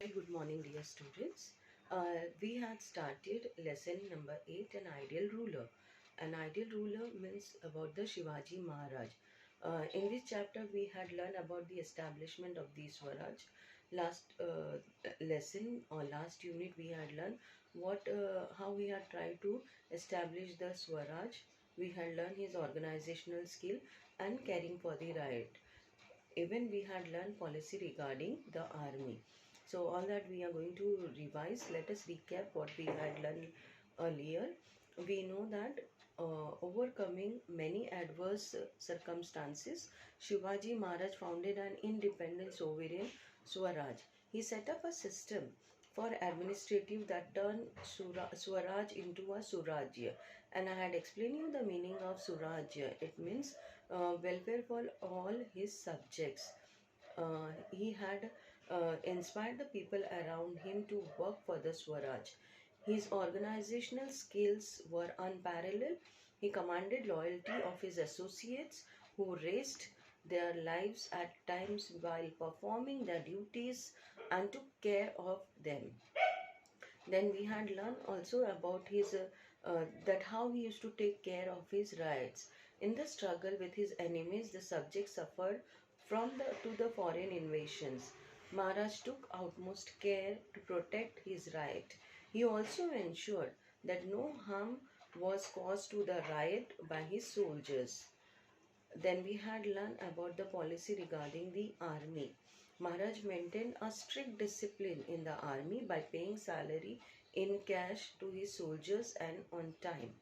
Very good morning, dear students. We had started lesson number 8, an ideal ruler. An ideal ruler means about the Shivaji Maharaj. In this chapter, we had learned about the establishment of the Swaraj. Last lesson or last unit, we had learned how he had tried to establish the Swaraj. We had learned his organizational skill and caring for the right. Even we had learned policy regarding the army. So all that we are going to revise. Let us recap what we had learned earlier. We know that overcoming many adverse circumstances, Shivaji Maharaj founded an independent sovereign Swaraj. He set up a system for administrative that turned Swaraj into a Surajya. And I had explained you the meaning of Surajya. It means welfare for all his subjects. He had inspired the people around him to work for the Swaraj. His organizational skills were unparalleled. He commanded loyalty of his associates who risked their lives at times while performing their duties and took care of them. Then we had learned also about his that how he used to take care of his rights. In the struggle with his enemies, the subjects suffered from the to the foreign invasions. Maharaj took utmost care to protect his right. He also ensured that no harm was caused to the riot by his soldiers. Then we had learned about the policy regarding the army. Maharaj maintained a strict discipline in the army by paying salary in cash to his soldiers and on time.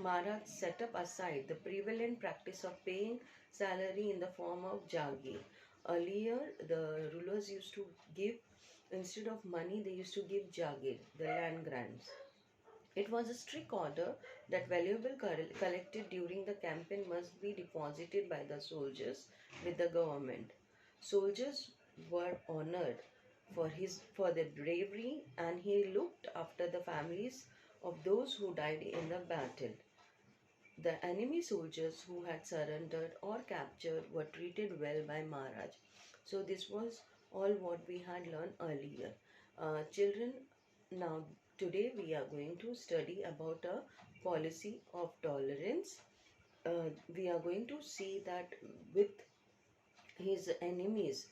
Maharaj set up aside the prevalent practice of paying salary in the form of jagir. Earlier, the rulers used to give, instead of money, they used to give jagir, the land grants. It was a strict order that valuable collected during the campaign must be deposited by the soldiers with the government. Soldiers were honored for their bravery, and he looked after the families of those who died in the battle. The enemy soldiers who had surrendered or captured were treated well by Maharaj. So this was all what we had learned earlier. Children, now today we are going to study about a policy of tolerance. We are going to see that with his enemies,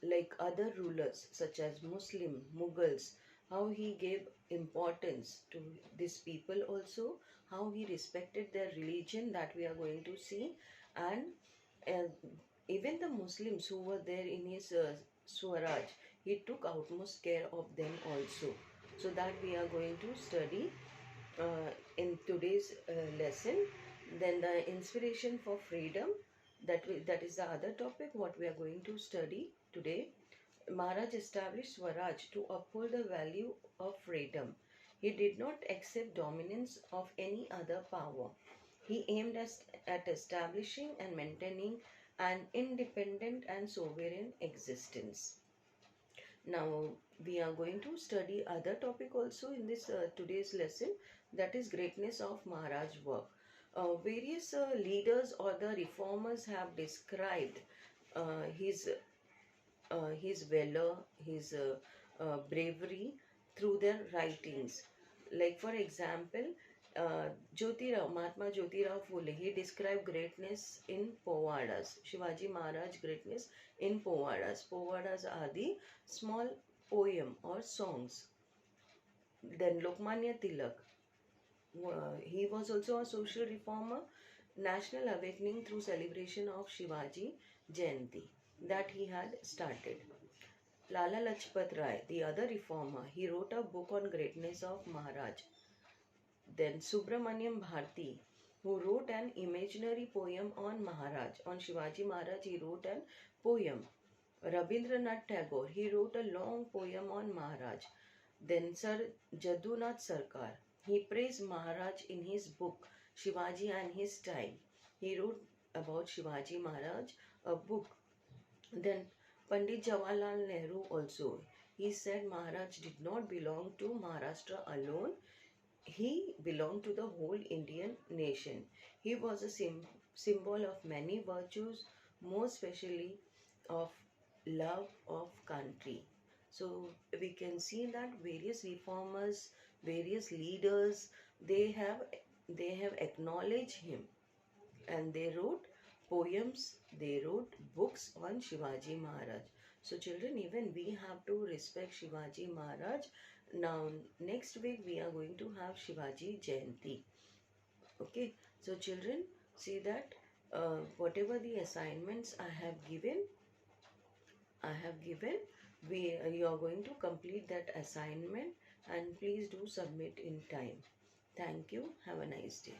like other rulers such as Muslim, Mughals, how he gave importance to these people also, how he respected their religion, that we are going to see. And uh, even the Muslims who were there in his Swaraj, he took utmost care of them also. So that we are going to study in today's lesson. Then the inspiration for freedom, that is the other topic what we are going to study today. Maharaj established Swaraj to uphold the value of freedom. He did not accept dominance of any other power. He aimed at establishing and maintaining an independent and sovereign existence. Now we are going to study other topic also in this today's lesson, that is greatness of Maharaj work. Various leaders or the reformers have described uh, his his valor, his bravery through their writings. Like for example, Mahatma Jyotirao Phule, he described greatness in Povadas. Shivaji Maharaj greatness in Povadas. Povadas are the small poem or songs. Then Lokmanya Tilak, he was also a social reformer. National awakening through celebration of Shivaji Jayanti that he had started. Lala Lajpat Rai, the other reformer, he wrote a book on greatness of Maharaj. Then Subramaniam Bharti, who wrote an imaginary poem on Maharaj. On Shivaji Maharaj, he wrote an poem. Rabindranath Tagore, he wrote a long poem on Maharaj. Then Sir Jadunath Sarkar, he praised Maharaj in his book Shivaji and His Time. He wrote about Shivaji Maharaj, a book. Then Pandit Jawaharlal Nehru also, he said Maharaj did not belong to Maharashtra alone. He belonged to the whole Indian nation. He was a symbol of many virtues, more especially of love of country. So we can see that various reformers, various leaders, they have they have acknowledged him, and they wrote poems, they wrote books on Shivaji Maharaj. So children, even we have to respect Shivaji Maharaj. Now next week we are going to have Shivaji Jayanti. Okay, so children, see that whatever the assignments I have given, you are going to complete that assignment, and please do submit in time. Thank you. Have a nice day.